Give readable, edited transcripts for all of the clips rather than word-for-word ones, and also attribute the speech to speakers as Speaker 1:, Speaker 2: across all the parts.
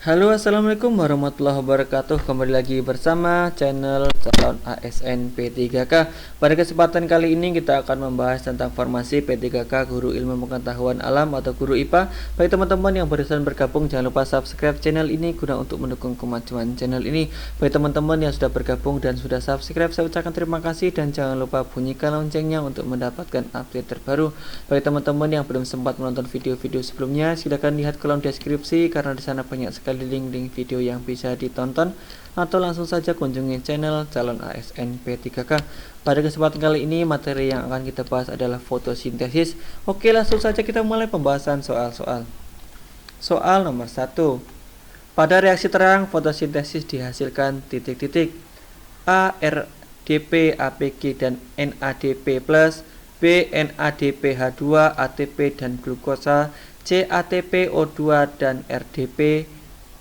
Speaker 1: Halo, assalamualaikum warahmatullahi wabarakatuh. Kembali lagi bersama channel calon ASN P3K. Pada kesempatan kali ini kita akan membahas tentang formasi P3K Guru Ilmu Pengetahuan Alam atau Guru IPA. Bagi teman-teman yang barusan bergabung, jangan lupa subscribe channel ini guna untuk mendukung kemajuan channel ini. Bagi teman-teman yang sudah bergabung dan sudah subscribe, saya ucapkan terima kasih dan jangan lupa bunyikan loncengnya untuk mendapatkan update terbaru. Bagi teman-teman yang belum sempat menonton video-video sebelumnya, silakan lihat kolom deskripsi karena di sana banyak sekali link-link video yang bisa ditonton, atau langsung saja kunjungi channel calon ASN P3K. Pada kesempatan kali ini materi yang akan kita bahas adalah fotosintesis. Oke, langsung saja kita mulai pembahasan soal-soal. Soal nomor 1. Pada reaksi terang fotosintesis dihasilkan titik-titik A. RDP, APG dan NADP+, B. NADPH2, ATP dan glukosa, C. ATP, O2 dan RDP,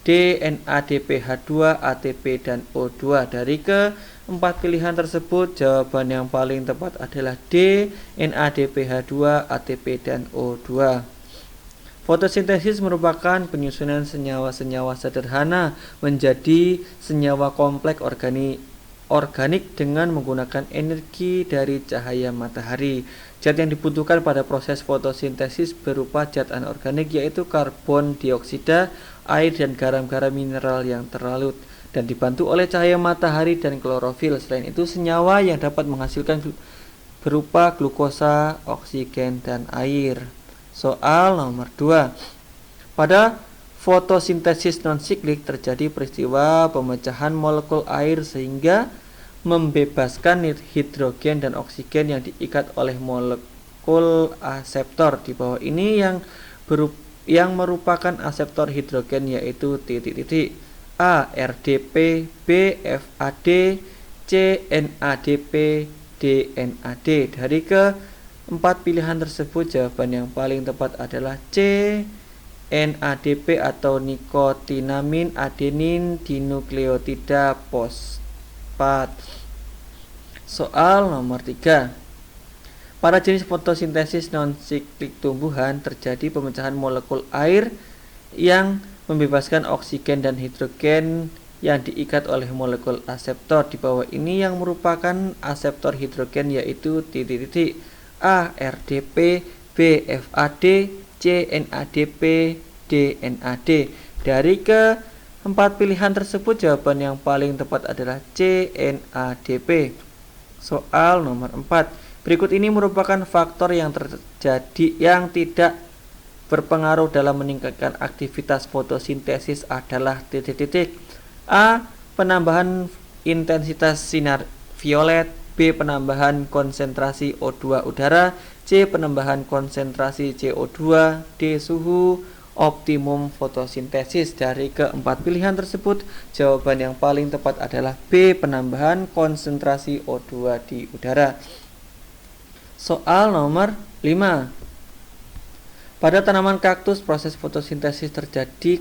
Speaker 1: D. NADPH2, ATP dan O2. Dari keempat pilihan tersebut, jawaban yang paling tepat adalah D. NADPH2, ATP dan O2. Fotosintesis merupakan penyusunan senyawa-senyawa sederhana menjadi senyawa kompleks organik dengan menggunakan energi dari cahaya matahari. Zat yang dibutuhkan pada proses fotosintesis berupa zat anorganik, yaitu karbon dioksida, air, dan garam-garam mineral yang terlarut dan dibantu oleh cahaya matahari dan klorofil. Selain itu, senyawa yang dapat menghasilkan berupa glukosa, oksigen, dan air. Soal nomor 2. Pada fotosintesis non-siklik terjadi peristiwa pemecahan molekul air sehingga membebaskan hidrogen dan oksigen yang diikat oleh molekul aseptor. Di bawah ini yang merupakan aseptor hidrogen yaitu titik-titik A. RDP, B. FAD, C. NADP, D. NAD. Dari keempat pilihan tersebut, jawaban yang paling tepat adalah C. NADP atau nikotinamin adenin dinukleotida fosfat. Soal nomor 3. Pada jenis fotosintesis non-siklik tumbuhan terjadi pemecahan molekul air yang membebaskan oksigen dan hidrogen yang diikat oleh molekul aseptor. Di bawah ini yang merupakan aseptor hidrogen yaitu titik-titik A. RDP, B. FAD, C. NADP, D. NAD. Dari keempat pilihan tersebut, jawaban yang paling tepat adalah C. NADP. Soal nomor 4. Berikut ini merupakan faktor yang terjadi yang tidak berpengaruh dalam meningkatkan aktivitas fotosintesis adalah titik-titik A. Penambahan intensitas sinar violet, B. Penambahan konsentrasi O2 udara, C. Penambahan konsentrasi CO2, D. Suhu optimum fotosintesis. Dari keempat pilihan tersebut, jawaban yang paling tepat adalah B. Penambahan konsentrasi O2 di udara. Soal nomor 5. Pada tanaman kaktus, proses fotosintesis terjadi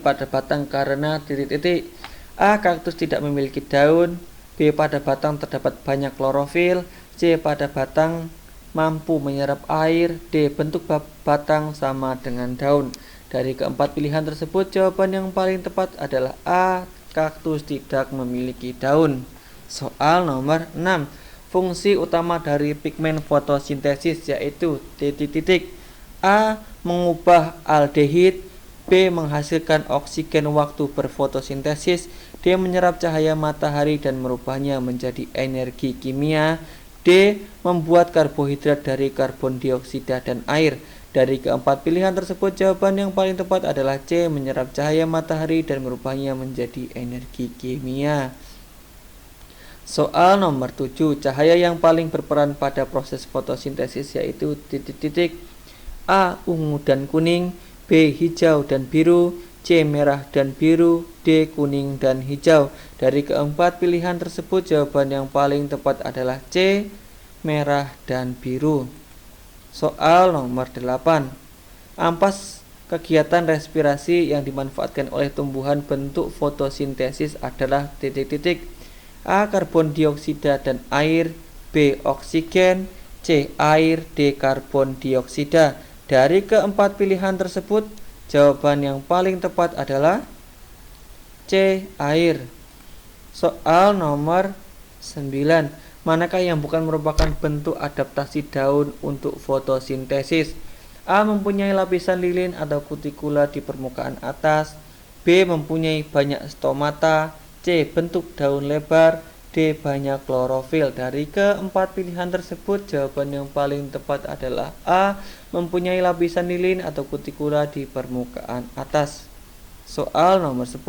Speaker 1: pada batang karena titik-titik A. Kaktus tidak memiliki daun, B. Pada batang terdapat banyak klorofil, C. Pada batang mampu menyerap air, D. Bentuk batang sama dengan daun. Dari keempat pilihan tersebut, jawaban yang paling tepat adalah A. Kaktus tidak memiliki daun. Soal nomor 6. Fungsi utama dari pigmen fotosintesis yaitu titik-titik A. Mengubah aldehid, B. Menghasilkan oksigen waktu berfotosintesis, D. Menyerap cahaya matahari dan merubahnya menjadi energi kimia, D. Membuat karbohidrat dari karbon dioksida dan air. Dari keempat pilihan tersebut, jawaban yang paling tepat adalah C. Menyerap cahaya matahari dan merubahnya menjadi energi kimia. Soal nomor 7. Cahaya yang paling berperan pada proses fotosintesis yaitu titik-titik A. Ungu dan kuning, B. Hijau dan biru, C. Merah dan biru, D. Kuning dan hijau. Dari keempat pilihan tersebut, jawaban yang paling tepat adalah C. Merah dan biru. Soal nomor 8. Ampas kegiatan respirasi yang dimanfaatkan oleh tumbuhan bentuk fotosintesis adalah titik-titik A. Karbon dioksida dan air, B. Oksigen, C. Air, D. Karbon dioksida. Dari keempat pilihan tersebut, Jawaban yang paling tepat adalah C. Air. Soal nomor 9. Manakah yang bukan merupakan bentuk adaptasi daun untuk fotosintesis? A. Mempunyai lapisan lilin atau kutikula di permukaan atas. B. Mempunyai banyak stomata. C. Bentuk daun lebar. D. Banyak klorofil. Dari keempat pilihan tersebut, jawaban yang paling tepat adalah A. Mempunyai lapisan lilin atau kutikula di permukaan atas. Soal nomor 10.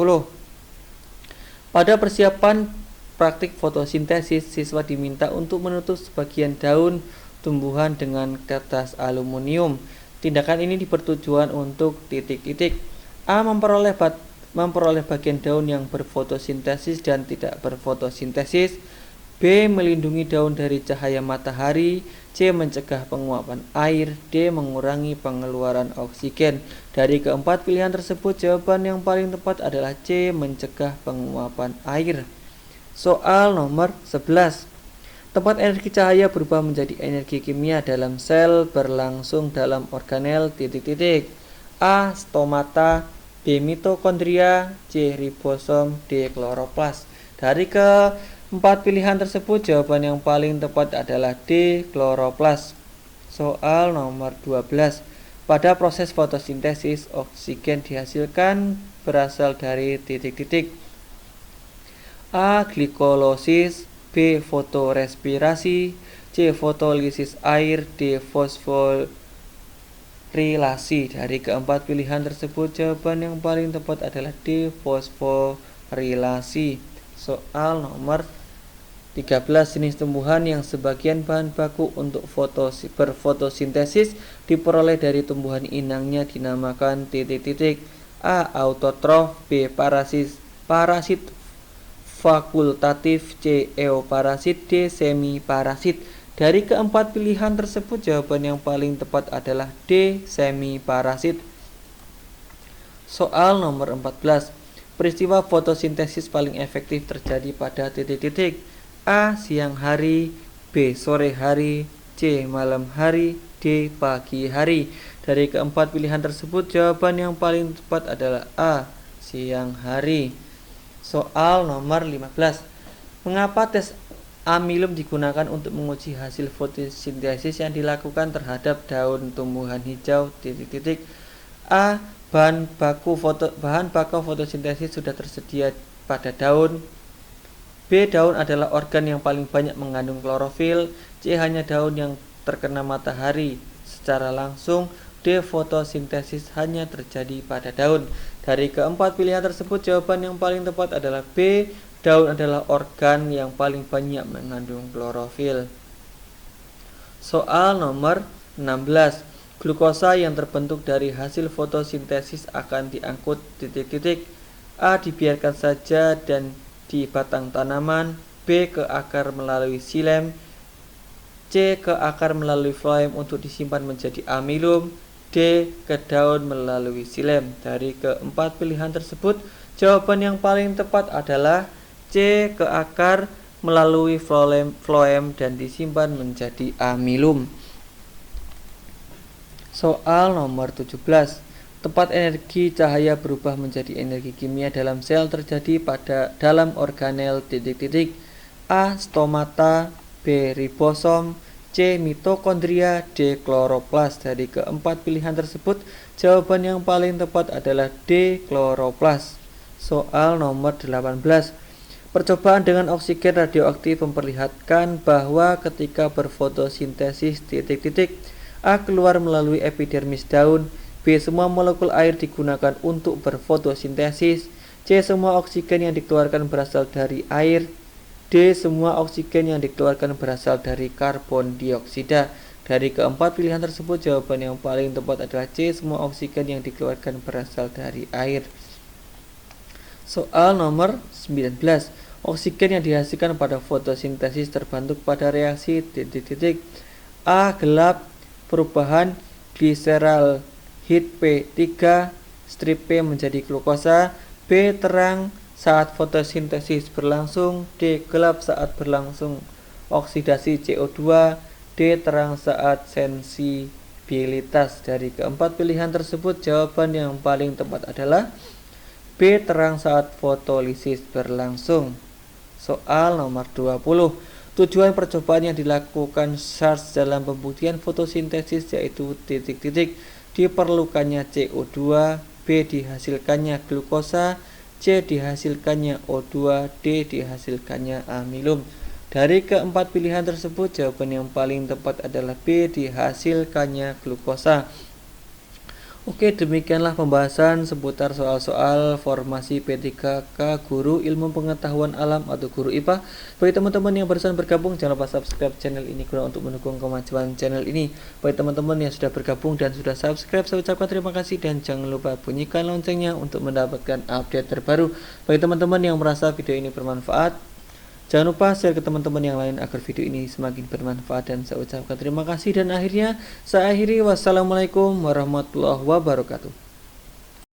Speaker 1: Pada persiapan praktik fotosintesis, siswa diminta untuk menutup sebagian daun tumbuhan dengan kertas aluminium. Tindakan ini bertujuan untuk titik-titik. A. Memperoleh bagian daun yang berfotosintesis dan tidak berfotosintesis. B. Melindungi daun dari cahaya matahari. C. Mencegah penguapan air. D. Mengurangi pengeluaran oksigen. Dari keempat pilihan tersebut, jawaban yang paling tepat adalah C. Mencegah penguapan air. Soal nomor 11. Tempat energi cahaya berubah menjadi energi kimia dalam sel berlangsung dalam organel titik-titik. A. Stomata. B. Mitokondria. C. Ribosom. D. Kloroplas. Dari keempat pilihan tersebut, jawaban yang paling tepat adalah D. Kloroplas. Soal nomor 12. Pada proses fotosintesis, oksigen dihasilkan berasal dari titik-titik. A. Glikolosis. B. Fotorespirasi. C. Fotolisis air. D. Fosforilasi. Dari keempat pilihan tersebut, jawaban yang paling tepat adalah D. Fosforilasi. Soal nomor 13. Jenis tumbuhan yang sebagian bahan baku untuk berfotosintesis diperoleh dari tumbuhan inangnya dinamakan titik-titik. A. Autotrof. B. Parasit fakultatif. C. Euparasit. D. Semiparasit. Dari keempat pilihan tersebut, jawaban yang paling tepat adalah D. Semiparasit. Soal nomor 14. Peristiwa fotosintesis paling efektif terjadi pada titik-titik. A. Siang hari. B. Sore hari. C. Malam hari. D. Pagi hari. Dari keempat pilihan tersebut, jawaban yang paling tepat adalah A. Siang hari. Soal nomor 15. Mengapa tes amilum digunakan untuk menguji hasil fotosintesis yang dilakukan terhadap daun tumbuhan hijau titik-titik? A. Bahan baku fotosintesis sudah tersedia pada daun. B. Daun adalah organ yang paling banyak mengandung klorofil. C. Hanya daun yang terkena matahari secara langsung. D. Fotosintesis hanya terjadi pada daun. Dari keempat pilihan tersebut, jawaban yang paling tepat adalah B. Daun adalah organ yang paling banyak mengandung klorofil. Soal nomor 16. Glukosa yang terbentuk dari hasil fotosintesis akan diangkut titik-titik. A. Dibiarkan saja dan di batang tanaman. B. Ke akar melalui xilem. C. Ke akar melalui floem untuk disimpan menjadi amilum. D. Ke daun melalui xilem. Dari keempat pilihan tersebut, jawaban yang paling tepat adalah C. Ke akar melalui floem dan disimpan menjadi amilum. Soal nomor 17. Tempat energi cahaya berubah menjadi energi kimia dalam sel terjadi dalam organel titik-titik. A. Stomata. B. Ribosom. C. Mitokondria. D. Kloroplas. Dari keempat pilihan tersebut, jawaban yang paling tepat adalah D. Kloroplas. Soal nomor 18. Percobaan dengan oksigen radioaktif memperlihatkan bahwa ketika berfotosintesis titik-titik, A. Keluar melalui epidermis daun. B. Semua molekul air digunakan untuk berfotosintesis. C. Semua oksigen yang dikeluarkan berasal dari air. D. Semua oksigen yang dikeluarkan berasal dari karbon dioksida. Dari keempat pilihan tersebut, jawaban yang paling tepat adalah C. Semua oksigen yang dikeluarkan berasal dari air. Soal nomor 19. Oksigen yang dihasilkan pada fotosintesis terbentuk pada reaksi titik-titik. A. Gelap, perubahan gliseraldehyde P3 strip P menjadi glukosa. B. Terang saat fotosintesis berlangsung. D. Gelap saat berlangsung oksidasi CO2. D. Terang saat sensi probabilitas. Dari keempat pilihan tersebut, jawaban yang paling tepat adalah B. Terang saat fotolisis berlangsung. Soal nomor 20. Tujuan percobaan yang dilakukan Charles dalam pembuktian fotosintesis yaitu titik-titik diperlukannya CO2, B. Dihasilkannya glukosa, C. Dihasilkannya O2, D. Dihasilkannya amilum. Dari keempat pilihan tersebut, jawaban yang paling tepat adalah B. Dihasilkannya glukosa. Oke, demikianlah pembahasan seputar soal-soal formasi P3K Guru Ilmu Pengetahuan Alam atau Guru IPA. Bagi teman-teman yang barusan bergabung, jangan lupa subscribe channel ini guna untuk mendukung kemajuan channel ini. Bagi teman-teman yang sudah bergabung dan sudah subscribe, saya ucapkan terima kasih dan jangan lupa bunyikan loncengnya untuk mendapatkan update terbaru. Bagi teman-teman yang merasa video ini bermanfaat, jangan lupa share ke teman-teman yang lain agar video ini semakin bermanfaat, dan saya ucapkan terima kasih dan akhirnya saya akhiri. Wassalamualaikum warahmatullahi wabarakatuh.